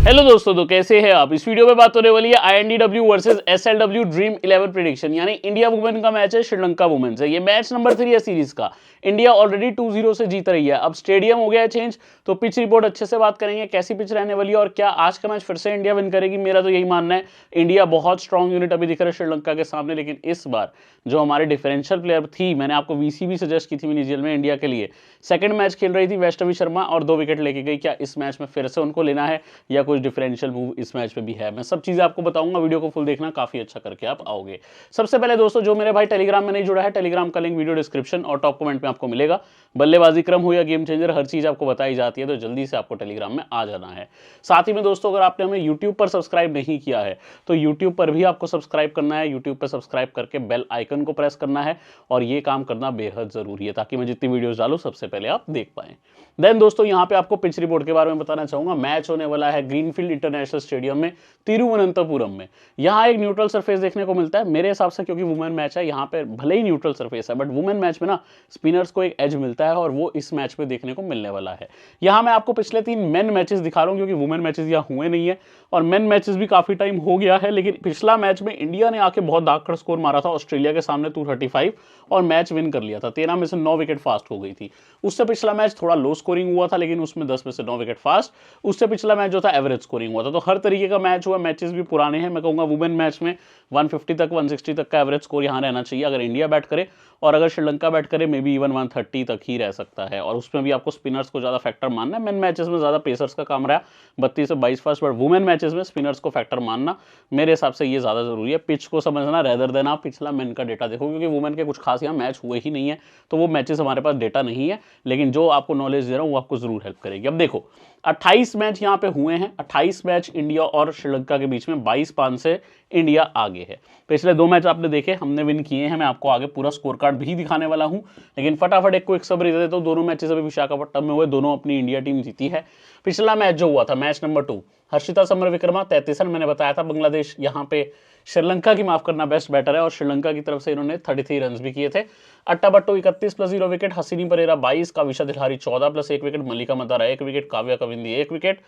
Hello दोस्तों, तो कैसे हैं आप। इस वीडियो में बात होने वाली है INDW versus SLW dream 11 prediction, यानी इंडिया वुमेन का मैच है श्रीलंका वुमेन से। ये मैच नंबर 3 है सीरीज का। इंडिया ऑलरेडी 2-0 से जीत रही है। अब स्टेडियम हो गया है चेंज, तो पिच रिपोर्ट अच्छे से बात करेंगे, कैसी पिच रहने वाली है और क्या आज का मैच फिर से इंडिया विन करेगी। मेरा तो यही मानना है। इंडिया बहुत स्ट्रॉन्ग यूनिट अभी दिख रहा है श्रीलंका के सामने, लेकिन इस बार जो हमारे डिफरेंशियल प्लेयर थी, मैंने आपको VCB सजेस्ट की थी इनिशियल में इंडिया के लिए। सेकंड मैच खेल रही थी वैष्णवी शर्मा और 2 विकेट लेके गई। क्या इस मैच में फिर से उनको लेना है या कुछ डिफरेंशियल मूव इस मैच में भी है? मैं सब चीजें आपको बताऊंगा। वीडियो को फुल देखना, काफी अच्छा करके आप आओगे। सबसे पहले दोस्तों, जो मेरे भाई टेलीग्राम में नहीं जुड़ा है, टेलीग्राम का लिंक वीडियो डिस्क्रिप्शन और टॉप कमेंट में आपको मिलेगा। बल्लेबाजी क्रम हो या गेम चेंजर, हर चीज आपको बताई जाती है, तो जल्दी से आपको टेलीग्राम में आ जाना है। साथ ही में दोस्तों, अगर आपने हमें यूट्यूब पर सब्सक्राइब नहीं किया है तो यूट्यूब पर भी आपको सब्सक्राइब करना है। यूट्यूब पर सब्सक्राइब करके बेल आइकन को प्रेस करना है और ये काम करना बेहद जरूरी है, ताकि मैं जितनी वीडियोस डालूं सबसे पहले आप देख पाएं। देन दोस्तों, यहां पे आपको पिच रिपोर्ट के बारे में बताना चाहूंगा। मैच होने वाला है ग्रीनफील्ड इंटरनेशनल स्टेडियम में, तिरुवनंतपुरम में। यहाँ एक न्यूट्रल सरफेस देखने को मिलता है मेरे हिसाब से, क्योंकि वुमेन मैच है। यहाँ पे भले ही न्यूट्रल सरफेस है, बट वुमेन मैच में ना स्पिनर्स को एक एज मिलता है और वो इस मैच में देखने को मिलने वाला है। यहाँ मैं आपको पिछले 3 मेन मैचेस दिखा रहा हूँ, क्योंकि वुमेन मैचेस यहाँ हुए नहीं है और मेन मैचेस भी काफी टाइम हो गया है। लेकिन पिछला मैच में इंडिया ने आके बहुत दागड़ स्कोर मारा था ऑस्ट्रेलिया के सामने 235 और मैच विन कर लिया था। 13 में से 9 विकेट फास्ट हो गई थी। उससे पिछला मैच थोड़ा लो स्कोरिंग हुआ था, लेकिन उसमें 10 में से 9 विकेट फास्ट। उससे पिछला मैच जो था एवरेज स्कोरिंग हुआ था। तो हर तरीके का मैच हुआ, मैचेस भी पुराने हैं। मैं कहूंगा वुमेन मैच में 150 तक 160 तक का एवरेज स्कोर यहाँ रहना चाहिए अगर इंडिया बैट करे, और अगर श्रीलंका बैट करे मे बी इवन 130 तक ही रह सकता है। और उसमें भी आपको स्पिनर्स को ज्यादा फैक्टर मानना है। मेन मैचेस में ज्यादा पेसर्स का काम रहा 32 से 22 फास्ट, बट वुमेन मैचेस में स्पिनर्स को फैक्टर मानना मेरे हिसाब से ये ज्यादा जरूरी है। पिच को समझना रेदर देन आप पिछला मेन का डेटा देखो, क्योंकि वुमेन के कुछ खास यहाँ मैच हुए ही नहीं है, तो वो मैचेस हमारे पास डेटा नहीं है। लेकिन जो आपको नॉलेज दे रहा हूँ वो आपको जरूर हेल्प करेगी। अब देखो, 28 मैच यहाँ पे हुए हैं। 28 मैच इंडिया और श्रीलंका के बीच में, 22-5 से इंडिया आगे है। पिछले 2 मैच आपने देखे, हमने विन किए हैं। मैं आपको आगे पूरा स्कोर कार्ड भी दिखाने वाला हूं, लेकिन फटाफट एक क्विक समरी दे देता हूं। दोनों मैचेस अभी विशाखापट्टनम में हुए, दोनों अपनी इंडिया टीम जीती है। पिछला मैच जो हुआ था, match number 2, Harshita Samarawickrama 33 run, मैंने बताया था बांग्लादेश यहाँ पे श्रीलंका की माफ करना बेस्ट बैटर है, और श्रीलंका की तरफ से इन्होंने 33 रन भी किए थे। Attapattu 31 plus 0 wicket, Hasini Perera 22, Kavisha Dilhari 14 plus 1 wicket, Malki Madara 1 wicket, Kavya Kavindi 1 wicket,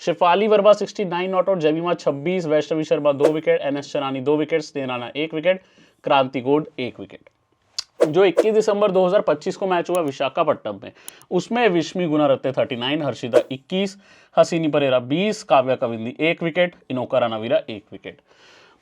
Shafali Verma 69 not out, Jemimah 26, Vaishnavi Sharma 2 wicket, NS Charani 2 wicket, Sneh Rana 1 wicket, क्रांति गोड 1 विकेट। जो 21 दिसंबर 2025 को मैच हुआ विशाखापट्टनम में, उसमें विश्मी गुनारत्ने 39, हर्षिता 21, हसीनी परेरा 20, काव्या कविंदी 1 विकेट, इनोका रानावीरा 1 विकेट।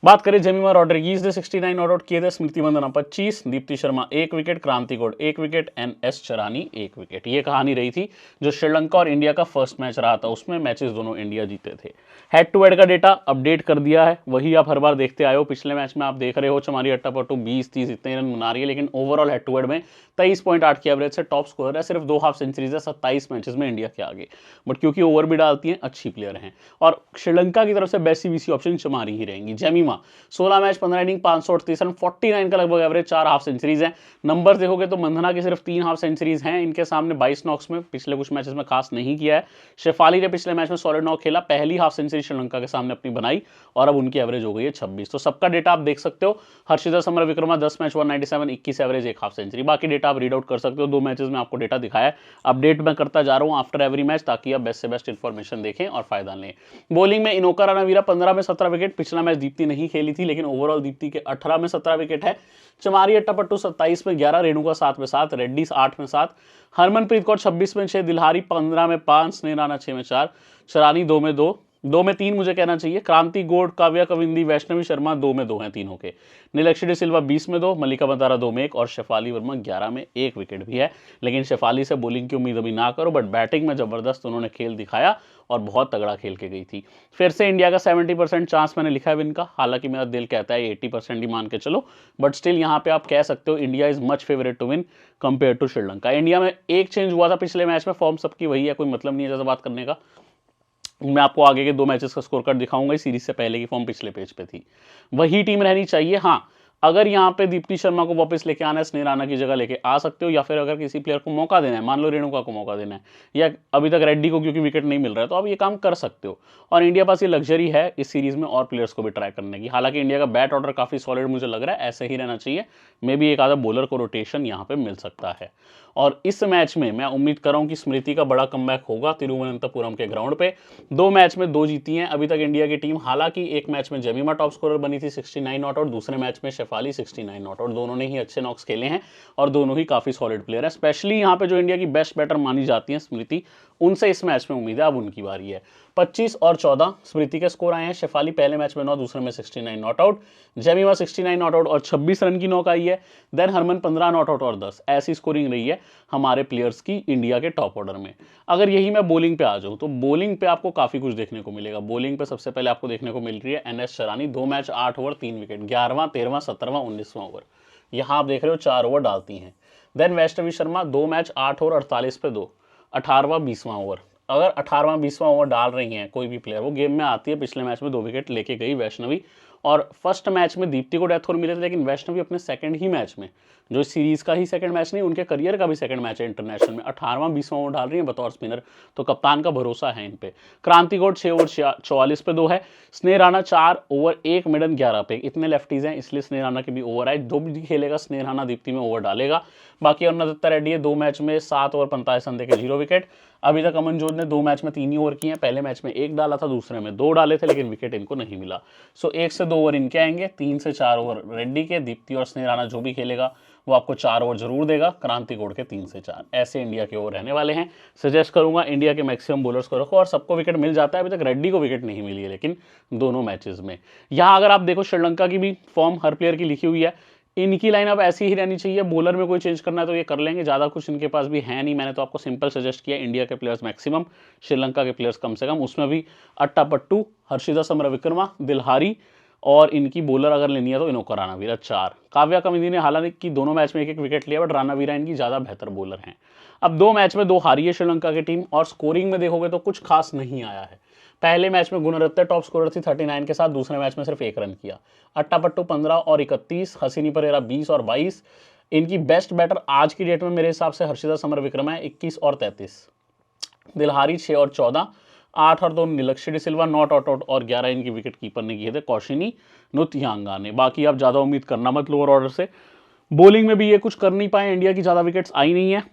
बात करें जेमिमा रॉड्रिगीज ने 69 नॉट आउट किए थे, Smriti Mandhana 25, Deepti Sharma 1 wicket, Kranti Gaud 1 wicket, NS Charani 1 wicket. ये कहानी रही थी जो श्रीलंका और इंडिया का फर्स्ट मैच रहा था। उसमें मैचेस दोनों इंडिया जीते थे। हेड टू हेड का डेटा अपडेट कर दिया है, वही आप हर बार देखते आए हो। पिछले मैच में आप देख रहे हो चमारी अट्टापट्टू 20-30 इतने रन बना रही है, लेकिन ओवरऑल हेड टू हेड में 23.8 की एवरेज से टॉप स्कोर है। सिर्फ 2 हाफ सेंचुरीज है 27 मैचेस में इंडिया के आगे, बट क्योंकि ओवर भी डालती हैं, अच्छी प्लेयर हैं। और श्रीलंका की तरफ से बेस्ट CBC ऑप्शन चमारी ही रहेंगी। जेमिमा 16 मैच 15 इनिंग 538 रन, 49 का लगभग एवरेज, 4 हाफ सेंचुरीज हैं। नंबर देखोगे तो मंधना की सिर्फ 3 हाफ सेंचुरीज हैं इनके सामने 22 नॉक्स में, पिछले कुछ मैचेस में खास नहीं किया है। शेफाली ने पिछले मैच में सॉलिड नॉक खेला, पहली हाफ सेंचुरी श्रीलंका के सामने अपनी बनाई और अब उनकी एवरेज हो गई है 26। तो सबका डेटा आप देख सकते हो। Harshitha Samarawickrama 10 match 197, 21 average, 1 half century. बाकी डेटा आप रीड आउट कर सकते हो। 2 मैचेस में आपको डेटा दिखाया है, अपडेट मैं करता जा रहा हूं आफ्टर एवरी मैच, ताकि आप बेस्ट से बेस्ट इंफॉर्मेशन देखें और फायदा लें। बॉलिंग में इनोका रानावीरा 15 में 17 विकेट, पिछला मैच दीप्ति नहीं खेली थी, लेकिन ओवरऑल दीप्ति के 18 में 17 विकेट है। चमारी अट्टापट्टू 27 में 11, रेणुका 7 में 7, रेड्डी 8 में 7, हरमनप्रीत कौर 26 में 6, दिलहारी 15 में 5, स्नेह राणा 6 में 4, चरानी 2 में 2 में 3 मुझे कहना चाहिए, क्रांति गोड, काव्या कविंदी, वैष्णवी शर्मा 2 में 2 हैं तीनों के, नीलक्षी डे सिल्वा 20 में 2, मल्लिका मतारा 2 में 1 और शेफाली वर्मा 11 में 1 विकेट भी है। लेकिन शेफाली से बॉलिंग की उम्मीद अभी ना करो, बट बैटिंग में जबरदस्त उन्होंने खेल दिखाया और बहुत तगड़ा खेल के गई थी। फिर से इंडिया का 70% चांस मैंने लिखा है विन का, हालांकि मेरा दिल कहता है 80% ही मान के चलो, बट स्टिल यहाँ पे आप कह सकते हो India is much favourite to win compare to Sri Lanka. India में एक चेंज हुआ था पिछले मैच में, फॉर्म सबकी वही है, कोई मतलब नहीं है ज़्यादा बात करने का। मैं आपको आगे के 2 मैचेस का स्कोर कार्ड दिखाऊंगा। इस सीरीज से पहले की फॉर्म पिछले पेज पे थी, वही टीम रहनी चाहिए। हाँ, अगर यहाँ पे दीप्ति शर्मा को वापस लेके आना है, स्नेह राणा की जगह लेके आ सकते हो, या फिर अगर किसी प्लेयर को मौका देना है, मान लो रेणुका को मौका देना है, या अभी तक रेड्डी को क्योंकि विकेट नहीं मिल रहा है, तो आप ये काम कर सकते हो। और इंडिया पास ये लग्जरी है इस सीरीज में और प्लेयर्स को भी ट्राई करने की। हालांकि इंडिया का बैट ऑर्डर काफी सॉलिड मुझे लग रहा है, ऐसे ही रहना चाहिए। मे बी एक आधा बॉलर को रोटेशन यहाँ पे मिल सकता है। और इस मैच में मैं उम्मीद कर रहा हूं कि स्मृति का बड़ा कमबैक होगा तिरुवनंतपुरम के ग्राउंड पे। 2 मैच में 2 जीती हैं अभी तक इंडिया की टीम। हालांकि एक मैच में जेमिमा टॉप स्कोरर बनी थी 69 नॉट आउट, दूसरे मैच में शेफाली 69 नॉट आउट। दोनों ने ही अच्छे नॉक्स खेले हैं और दोनों ही काफी सॉलिड प्लेयर है। स्पेशली यहाँ पे जो इंडिया की बेस्ट बैटर मानी जाती है स्मृति, उनसे इस मैच में उम्मीद है। अब उनकी बारी है। 25 और 14 स्मृति के स्कोर आए हैं। शेफाली पहले मैच में 9, दूसरे में 69 not out. Jemimah 69 not out और 26 रन की नॉक आई है। देन हरमन 15 नॉट आउट और 10। ऐसी स्कोरिंग रही है हमारे प्लेयर्स की इंडिया के टॉप ऑर्डर में। अगर यही मैं बॉलिंग पे आ जाऊं तो बॉलिंग पे आपको काफी कुछ देखने को मिलेगा। बॉलिंग पे सबसे पहले आपको देखने को मिल रही है NS Charani. 2 match 8 over 3 wicket, 11वां 13वां 17वां 19वां ओवर। यहां आप देख रहे हो 4 ओवर डालती हैं। Then Vaishnavi Sharma 2 match 8 over 48 पे 2, 18वां 20वां ओवर। अगर 18वां 20वां ओवर डाल रही हैं कोई भी प्लेयर, वो गेम में आती है। पिछले मैच में 2 विकेट लेके गई वैष्णवी। और फर्स्ट मैच में दीप्ति को डेथ ओवर मिले थे, लेकिन वैष्णवी अपने सेकंड ही मैच में, जो सीरीज का ही सेकंड मैच नहीं, उनके करियर का भी सेकंड मैच है इंटरनेशनल में, 18वां 20वां ओवर डाल रही है बतौर स्पिनर। तो कप्तान का भरोसा है इन पे। क्रांति गौड़ 6 ओवर 44 पे 2 है। स्नेह राणा 4 ओवर 1 मिडन 11 पे। इतने लेफ्टीज हैं इसलिए स्नेह राणा के भी ओवर आए। जो भी खेलेगा स्नेह राणा दीप्ति में ओवर डालेगा। बाकी अरुणा दत्ता रेड्डी है 2 मैच में 7 ओवर 45 रन देके 0 विकेट। अभी तक अमनजोत ने 2 मैच में 3 ही ओवर किए हैं। पहले मैच में 1 डाला था, दूसरे में 2 डाले थे, लेकिन विकेट इनको नहीं मिला। सो 1 से 2 ओवर इनके आएंगे, 3 से 4 ओवर रेड्डी के। दीप्ति और स्नेह राणा जो भी खेलेगा वो आपको 4 ओवर जरूर देगा। क्रांति गौड़ के 3 से 4। ऐसे इंडिया के ओवर रहने वाले हैं। सजेस्ट करूंगा इंडिया के मैक्सिमम बॉलर्स को रखो और सबको विकेट मिल जाता है। अभी तक रेड्डी को विकेट नहीं मिली है लेकिन दोनों मैचेस में। यहाँ अगर आप देखो श्रीलंका की भी फॉर्म हर प्लेयर की लिखी हुई है। इनकी लाइनअप ऐसी ही रहनी चाहिए। बॉलर में कोई चेंज करना है तो ये कर लेंगे, ज़्यादा कुछ इनके पास भी है नहीं। मैंने तो आपको सिंपल सजेस्ट किया, इंडिया के प्लेयर्स मैक्सिमम, श्रीलंका के प्लेयर्स कम से कम। उसमें भी अट्टापट्टू, हर्षिता समरविक्रमा, दिलहारी, और इनकी बॉलर अगर लेनी है तो इनोका रानावीरा 4। काव्या कविंदी ने हालांकि दोनों मैच में 1-1 विकेट लिया, बट रानावीरा इनकी ज़्यादा बेहतर बॉलर हैं। अब 2 मैच में 2 हारी है श्रीलंका की टीम। और स्कोरिंग में देखोगे तो कुछ खास नहीं आया है। पहले मैच में गुणरत्ने टॉप स्कोरर थी 39 के साथ, दूसरे मैच में सिर्फ 1 रन किया। अट्टापट्टू 15 और 31, हसीनी परेरा 20 और 22। इनकी बेस्ट बैटर आज की डेट में मेरे हिसाब से हर्षिता समरविक्रमा है 21 और 33। दिलहारी 6 और 14, 8 और 2 नीलक्षी डिसिल्वा, नॉट आउट और 11 इनकी विकेट कीपर ने किए थे कौशिनी नुतियांगा ने। बाकी आप ज़्यादा उम्मीद करना मत लोअर ऑर्डर से। बॉलिंग में भी ये कुछ कर नहीं पाए, इंडिया की ज़्यादा विकेट्स आई नहीं है।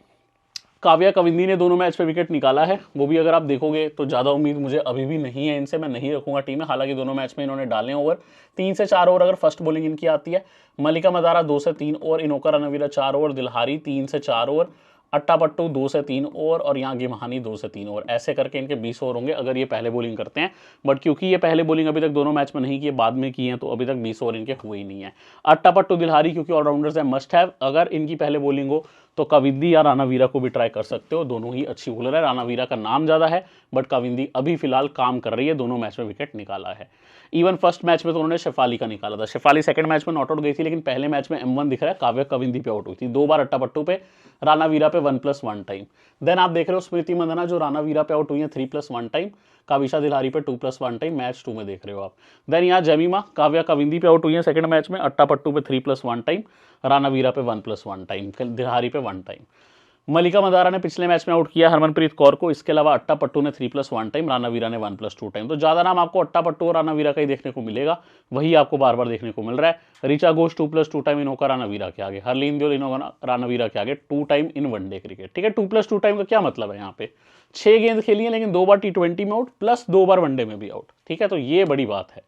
काव्या कविंदी ने दोनों मैच पे विकेट निकाला है, वो भी अगर आप देखोगे तो ज़्यादा उम्मीद मुझे अभी भी नहीं है इनसे। मैं नहीं रखूंगा टीम में। हालांकि दोनों मैच में इन्होंने डाले ओवर। 3 से 4 ओवर अगर फर्स्ट बॉलिंग इनकी आती है। मलिका मदारा 2 से 3 ओवर, इनोका रणवीरा 4 ओवर, दिलहारी 3 से 4 ओवर, अट्टापट्टू 2 से 3 ओवर और यहाँ गिमहानी 2 से 3 ओवर। ऐसे करके इनके 20 ओवर होंगे अगर ये पहले बॉलिंग करते हैं। बट क्योंकि ये पहले बॉलिंग अभी तक दोनों मैच में नहीं किए, बाद में किए हैं, तो अभी तक 20 ओवर इनके हुए ही नहीं है। अट्टापट्टू दिलहारी क्योंकि ऑलराउंडर्स है, मस्ट हैव। अगर इनकी पहले बॉलिंग हो तो कविंदी या रानावीरा को भी ट्राई कर सकते हो। दोनों ही अच्छी बॉलर है। रानावीरा का नाम ज़्यादा है, बट कविंदी अभी फिलहाल काम कर रही है। दोनों मैच में विकेट निकाला है। इवन फर्स्ट मैच में तो उन्होंने शेफाली का निकाला था। शेफाली सेकंड मैच में नॉट आउट गई थी, लेकिन पहले मैच में M1 दिख रहा है काव्या कविंदी पे आउट हुई थी। 2 बार अट्टापट्टू पे, रानावीरा पे 1+1 टाइम। देन आप देख रहे हो स्मृति मंदना जो रानावीरा पे आउट हुई है 3+1 टाइम। काविशा दिलहारी पे 2+1 टाइम। मैच 2 में देख रहे हो आप। देन यहाँ जेमिमा काव्या कविंदी पे आउट हुई है सेकंड मैच में, अट्टापट्टू पे 3+1 टाइम, रानावीरा पे 1+1 टाइम, दिलहारी पे 1 टाइम। मलिका मदारा ने पिछले मैच में आउट किया हरमनप्रीत कौर को। इसके अलावा अट्टापट्टू ने 3+1 टाइम, रानावीरा ने 1+2 टाइम। तो ज़्यादा नाम आपको अट्टापट्टू और रानावीरा का ही देखने को मिलेगा, वही आपको बार बार देखने को मिल रहा है। ऋचा घोष 2+2 टाइम इनोका रानावीरा के आगे, हरलीन देओल इनोका रानावीरा के आगे 2 टाइम इन वनडे क्रिकेट। ठीक है, 2+2 टाइम का क्या मतलब है? यहाँ पे 6 गेंद खेली है, लेकिन 2 बार T20 में आउट प्लस 2 बार वनडे में भी आउट। ठीक है, तो ये बड़ी बात है।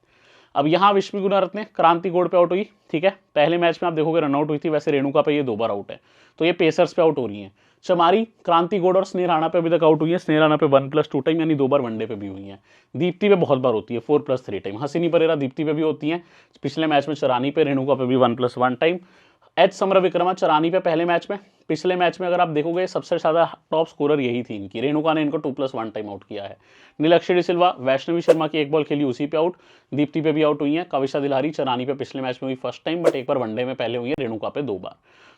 अब यहाँ विश्व गुणरत्ने क्रांति गौड़ पे आउट हुई। ठीक है, पहले मैच में आप देखोगे रनआउट हुई थी। वैसे रेणुका पे ये 2 बार आउट है, तो ये पेसर्स पे आउट हो रही हैं। चमारी, क्रांति गौड़ और स्नेह राणा पे अभी तक आउट हुई है। स्नेह राणा पे 1+2 टाइम, यानी 2 बार वनडे पे भी हुई है। दीप्ति पे बहुत बार होती है 4+3 टाइम। हसीनी परेरा दीप्ति पे भी होती है। पिछले मैच में चरानी पे, रेणुका पे भी 1+1 टाइम। एच समरविक्रमा चरानी पे पहले मैच में। पिछले मैच में अगर आप देखोगे सबसे ज़्यादा टॉप स्कोरर यही थी इनकी। रेणुका ने इनको 2+1 टाइम आउट किया है। नीलक्षी डिसिल्वा, वैष्णवी शर्मा की 1 बॉल खेली उसी पे आउट। दीप्ति पे भी आउट हुई है। काविशा दिलहारी चरानी पे पिछले मैच में हुई first time, but 1 bar one day में पहले हुई है। रेणुका पे 2 बार।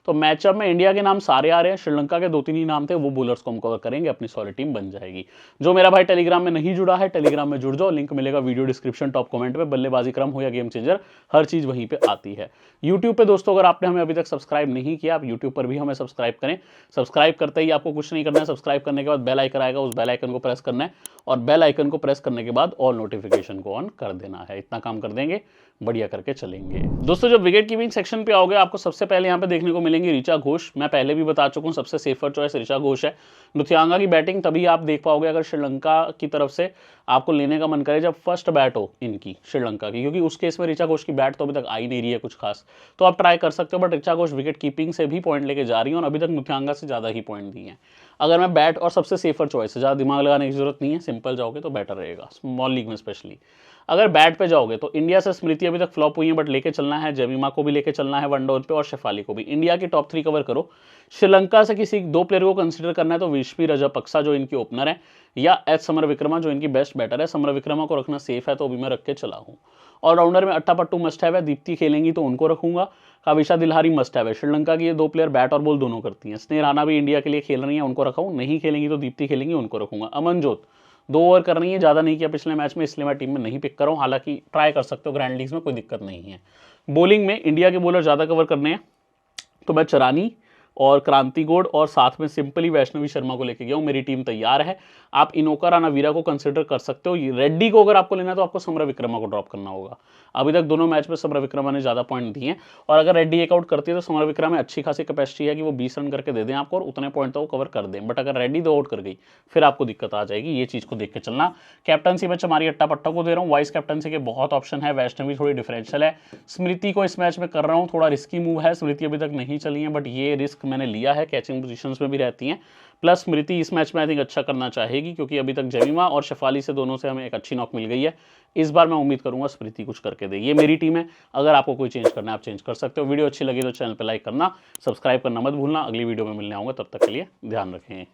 तो मैचअप में इंडिया के नाम सारे आ रहे हैं। श्रीलंका के 2-3 ही नाम थे, वो बॉलर्स को हम कवर करेंगे। अपनी सॉलिड टीम बन जाएगी। जो मेरा भाई टेलीग्राम में नहीं जुड़ा है, टेलीग्राम में जुड़ जाओ। लिंक मिलेगा वीडियो डिस्क्रिप्शन टॉप कमेंट में। बल्लेबाजी क्रम हो या गेम चेंजर, हर चीज़ वहीं पर आती है। यूट्यूब पे दोस्तों अगर आपने हमें अभी तक सब्सक्राइब नहीं किया, आप यूट्यूब पर भी हमें सब्सक्राइब सब्सक्राइब करें। सब्सक्राइब करते ही आपको कुछ नहीं करना है, सब्सक्राइब करने के बाद बेल आइकन आएगा, उस बेल आइकन को प्रेस करना है और बेल आइकन को प्रेस करने के बाद ऑल नोटिफिकेशन को ऑन कर देना है। इतना काम कर देंगे, बढ़िया करके चलेंगे। दोस्तों जब विकेट कीपिंग सेक्शन पे आओगे आपको सबसे पहले यहाँ पे देखने को मिलेंगे ऋचा घोष। मैं पहले भी बता चुका हूँ सबसे सेफर चॉइस ऋचा घोष है। नुथियांगा की बैटिंग तभी आप देख पाओगे अगर श्रीलंका की तरफ से आपको लेने का मन करे जब फर्स्ट बैट हो इनकी श्रीलंका की, क्योंकि उस केस में ऋचा घोष की बैट तो अभी तक आई नहीं रही है कुछ खास, तो आप ट्राई कर सकते हो। But Richa Ghosh wicket keeping से भी पॉइंट लेके जा रही है और अभी तक नुथियांगा से ज़्यादा ही पॉइंट दिए हैं। अगर मैं बैट और सबसे सेफर चॉइस है, ज़्यादा दिमाग लगाने की जरूरत नहीं है, सिंपल जाओगे तो बेटर रहेगा स्मॉल लीग में स्पेशली। अगर बैट पे जाओगे तो इंडिया से स्मृति अभी तक फ्लॉप हुई है बट लेके चलना है, जेमिमा को भी लेके चलना है वन डाउन पे और शेफाली को भी। इंडिया की टॉप 3 कवर करो। श्रीलंका से किसी 2 प्लेयर को कंसीडर करना है तो विश्वी रजपक्सा जो इनकी ओपनर है या एच समर विक्रमा जो इनकी बेस्ट बैटर है। समर विक्रमा को रखना सेफ है तो अभी मैं रख के चला हूँ। ऑलराउंडर में अट्टापट्टू मस्ट है, दीप्ति खेलेंगी तो उनको रखूंगा। काविशा दिल्हारी मस्ट है। श्रीलंका की ये 2 प्लेयर बैट और बॉल दोनों करती हैं। स्नेह राणा भी इंडिया के लिए खेल रही है, उनको रखा हूँ। नहीं खेलेंगी तो दीप्ति खेलेंगी, उनको रखूंगा। अमनजोत 2 ओवर कर रही है, ज़्यादा नहीं किया पिछले मैच में, इसलिए मैं टीम में नहीं पिक कर रहा हूँ। हालांकि ट्राई कर सकते हो ग्रैंड लीग्स में, कोई दिक्कत नहीं है। बॉलिंग में इंडिया के बॉलर ज़्यादा कवर करने हैं तो मैं चरानी और क्रांति गोड और साथ में सिंपली वैष्णवी शर्मा को लेके गया हूँ। मेरी टीम तैयार है। आप इनोका राणा वीरा को कंसिडर कर सकते हो। रेड्डी को अगर आपको लेना है तो आपको समर विक्रमा को ड्रॉप करना होगा। अभी तक दोनों मैच में समर विक्रमा ने ज़्यादा पॉइंट दिए हैं और अगर रेड्डी एक आउट करती है तो समर विक्रमा में अच्छी खासी कैपेसिटी है कि वो 20 रन करके दे दें आपको और उतने पॉइंट तो वो कवर कर दें। बट अगर रेड्डी 2 आउट कर गई फिर आपको दिक्कत आ जाएगी, ये चीज़ को देख के चलना। कैप्टनसी में चमारी अट्टा पट्टा को दे रहा हूँ। वाइस कैप्टनसी के बहुत ऑप्शन है। वैष्णवी थोड़ी डिफरेंशियल है। स्मृति को इस मैच में कर रहा हूँ, थोड़ा रिस्की मूव है। स्मृति अभी तक नहीं चली है बट ये रिस्क मैंने लिया है, कैचिंग पोजीशंस में भी रहती हैं। प्लस स्मृति इस मैच में आई थिंक अच्छा करना चाहेगी क्योंकि अभी तक जेमिमा और शेफाली से दोनों से हमें एक अच्छी नॉक मिल गई है। इस बार मैं उम्मीद करूंगा स्मृति कुछ करके दे। ये मेरी टीम है, अगर आपको कोई चेंज करना है आप चेंज कर सकते हो। वीडियो अच्छी लगी तो चैनल पर लाइक करना, सब्सक्राइब करना मत भूलना। अगली वीडियो में मिलने आऊंगा, तब तक के लिए ध्यान रखें।